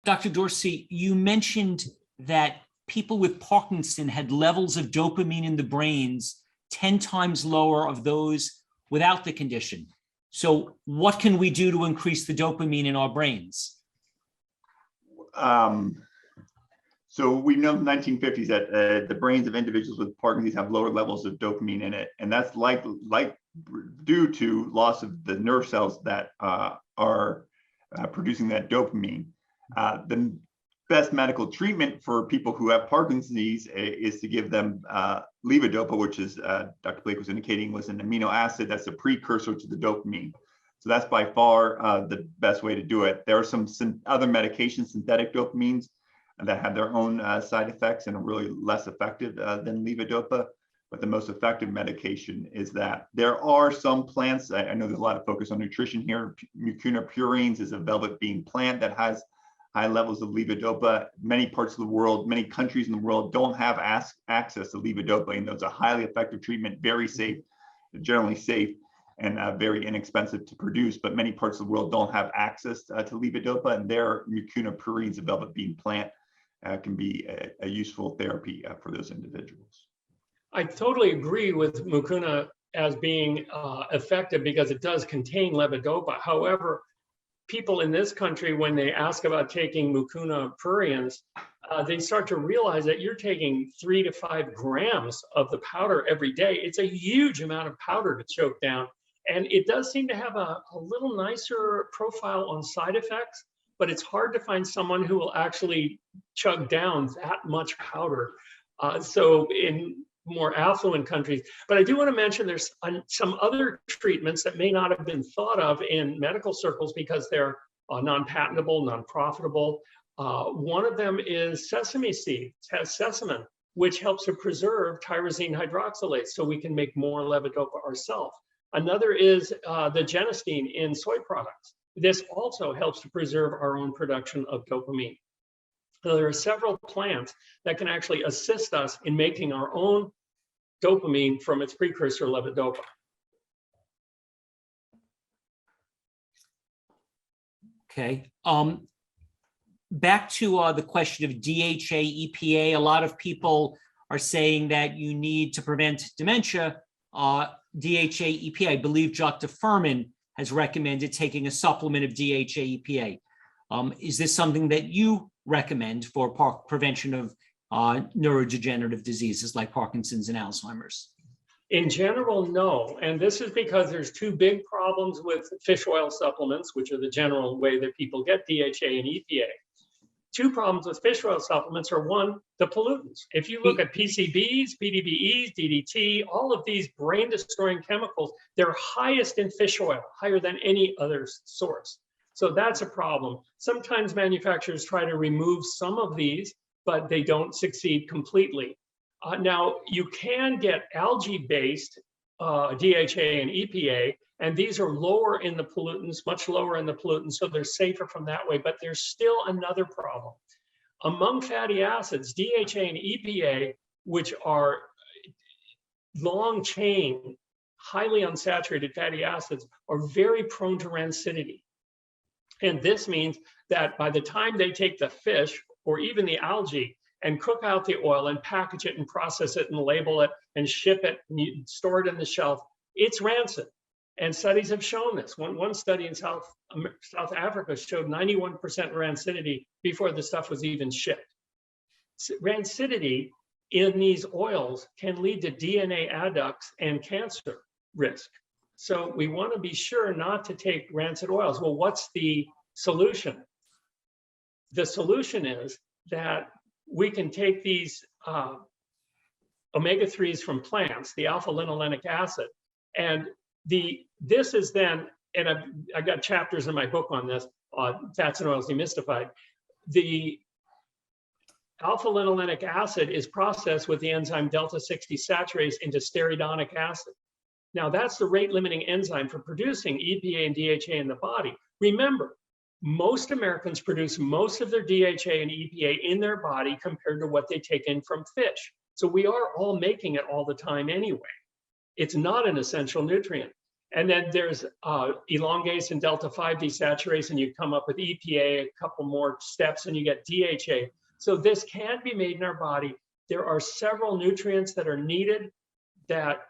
Dr. Dorsey, you mentioned that people with Parkinson had levels of dopamine in the brains 10 times lower of those without the condition. So what can we do to increase the dopamine in our brains? So we know in the 1950s that the brains of individuals with Parkinson's have lower levels of dopamine in it. And that's like due to loss of the nerve cells that are producing that dopamine. The best medical treatment for people who have Parkinson's is to give them levodopa, which is, Dr. Blake was indicating, was an amino acid that's a precursor to the dopamine. So that's by far the best way to do it. There are some other medications, synthetic dopamines, that have their own side effects and are really less effective than levodopa. But the most effective medication is that. There are some plants, I know there's a lot of focus on nutrition here. Mucuna purines is a velvet bean plant that has high levels of levodopa. Many parts of the world, many countries in the world don't have access to levodopa, and it's a highly effective treatment, very safe, generally safe, and very inexpensive to produce. But many parts of the world don't have access to levodopa, and their Mucuna purines, a velvet bean plant, can be a useful therapy for those individuals. I totally agree with Mucuna as being effective because it does contain levodopa. However, people in this country, when they ask about taking Mucuna pruriens, they start to realize that you're taking 3 to 5 grams of the powder every day. It's a huge amount of powder to choke down. And it does seem to have a little nicer profile on side effects, but it's hard to find someone who will actually chug down that much powder. So in more affluent countries. But I do want to mention there's some other treatments that may not have been thought of in medical circles because they're non-patentable, non-profitable. One of them is sesame seeds, has sesamin, which helps to preserve tyrosine hydroxylase so we can make more levodopa ourselves. Another is the genistein in soy products. This also helps to preserve our own production of dopamine. So there are several plants that can actually assist us in making our own dopamine from its precursor levodopa. Okay. Back to the question of DHA, EPA. A lot of people are saying that you need to prevent dementia. DHA, EPA. I believe Dr. Furman has recommended taking a supplement of DHA, EPA. Is this something that you recommend for prevention of neurodegenerative diseases like Parkinson's and Alzheimer's? In general, no. And this is because there's 2 big problems with fish oil supplements, which are the general way that people get DHA and EPA. 2 problems with fish oil supplements are, 1, the pollutants. If you look at PCBs, PDBEs, DDT, all of these brain-destroying chemicals, they're highest in fish oil, higher than any other source. So that's a problem. Sometimes manufacturers try to remove some of these, but they don't succeed completely. Now, you can get algae-based DHA and EPA, and these are lower in the pollutants, much lower in the pollutants, so they're safer from that way, but there's still another problem. Among fatty acids, DHA and EPA, which are long-chain, highly unsaturated fatty acids, are very prone to rancidity. And this means that by the time they take the fish or even the algae and cook out the oil and package it and process it and label it and ship it and store it in the shelf, it's rancid. And studies have shown this. One study in South Africa showed 91% rancidity before the stuff was even shipped. Rancidity in these oils can lead to DNA adducts and cancer risk. So we want to be sure not to take rancid oils. Well, what's the solution? The solution is that we can take these omega-3s from plants, the alpha-linolenic acid, and this is then, and I've got chapters in my book on this, Fats and Oils Demystified. The alpha-linolenic acid is processed with the enzyme delta-6 desaturase into stearidonic acid. Now, that's the rate-limiting enzyme for producing EPA and DHA in the body. Remember, most Americans produce most of their DHA and EPA in their body compared to what they take in from fish. So we are all making it all the time anyway. It's not an essential nutrient. And then there's elongase and delta-5 desaturase, and you come up with EPA, a couple more steps, and you get DHA. So this can be made in our body. There are several nutrients that are needed that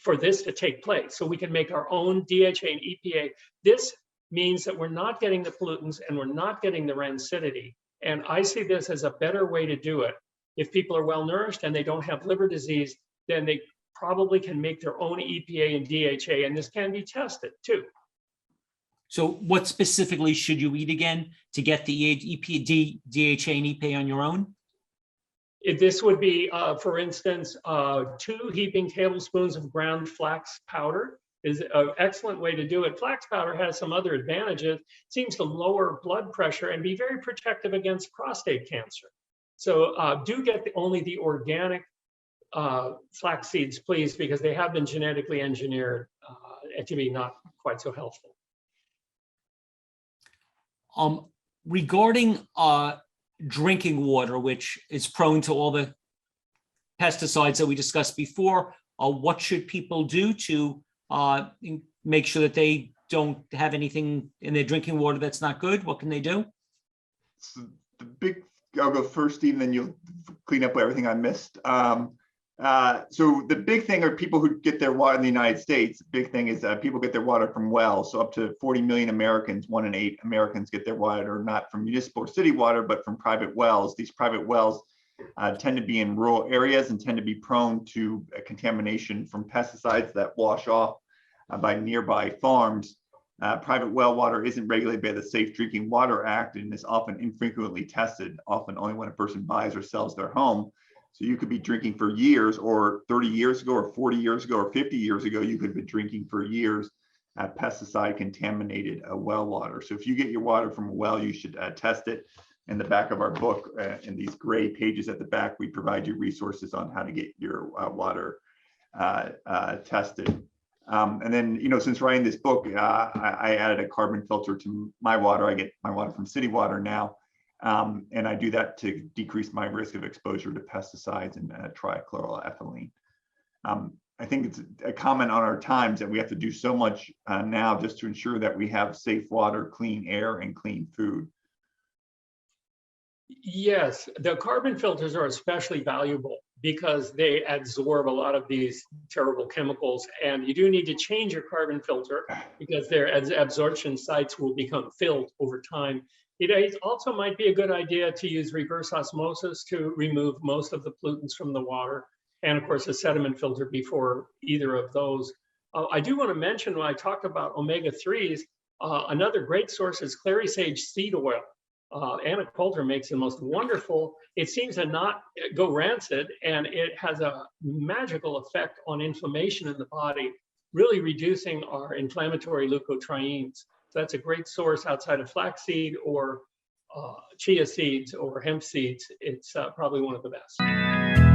for this to take place. So we can make our own DHA and EPA. This means that we're not getting the pollutants and we're not getting the rancidity. And I see this as a better way to do it. If people are well nourished and they don't have liver disease, then they probably can make their own EPA and DHA, and this can be tested too. So what specifically should you eat again to get the DHA and EPA on your own? This would be, for instance, 2 heaping tablespoons of ground flax powder is an excellent way to do it. Flax powder has some other advantages. It seems to lower blood pressure and be very protective against prostate cancer. So do get only the organic flax seeds, please, because they have been genetically engineered to be not quite so helpful. Regarding drinking water, which is prone to all the pesticides that we discussed before, what should people do to make sure that they don't have anything in their drinking water that's not good? What can they do? So I'll go first, Steve, then you'll clean up everything I missed. So the big thing are people who get their water in the United States. The big thing is people get their water from wells. So up to 40 million Americans, 1 in 8 Americans get their water not from municipal or city water, but from private wells. These private wells tend to be in rural areas and tend to be prone to contamination from pesticides that wash off by nearby farms. Private well water isn't regulated by the Safe Drinking Water Act and is often infrequently tested, often only when a person buys or sells their home. So you could be drinking for years, or 30 years ago, or 40 years ago, or 50 years ago, you could have been drinking for years pesticide contaminated well water. So if you get your water from a well, you should test it. In the back of our book, in these gray pages at the back, we provide you resources on how to get your water tested. And then, since writing this book, I added a carbon filter to my water. I get my water from city water now. And I do that to decrease my risk of exposure to pesticides and trichloroethylene. I think it's a comment on our times that we have to do so much now just to ensure that we have safe water, clean air, and clean food. Yes, the carbon filters are especially valuable because they absorb a lot of these terrible chemicals, and you do need to change your carbon filter because their absorption sites will become filled over time. It also might be a good idea to use reverse osmosis to remove most of the pollutants from the water, and of course a sediment filter before either of those. I do want to mention when I talked about omega-3s, another great source is clary sage seed oil. Anna Coulter makes the most wonderful, it seems to not go rancid, and it has a magical effect on inflammation in the body, really reducing our inflammatory leukotrienes. So that's a great source outside of flaxseed or chia seeds or hemp seeds. It's probably one of the best.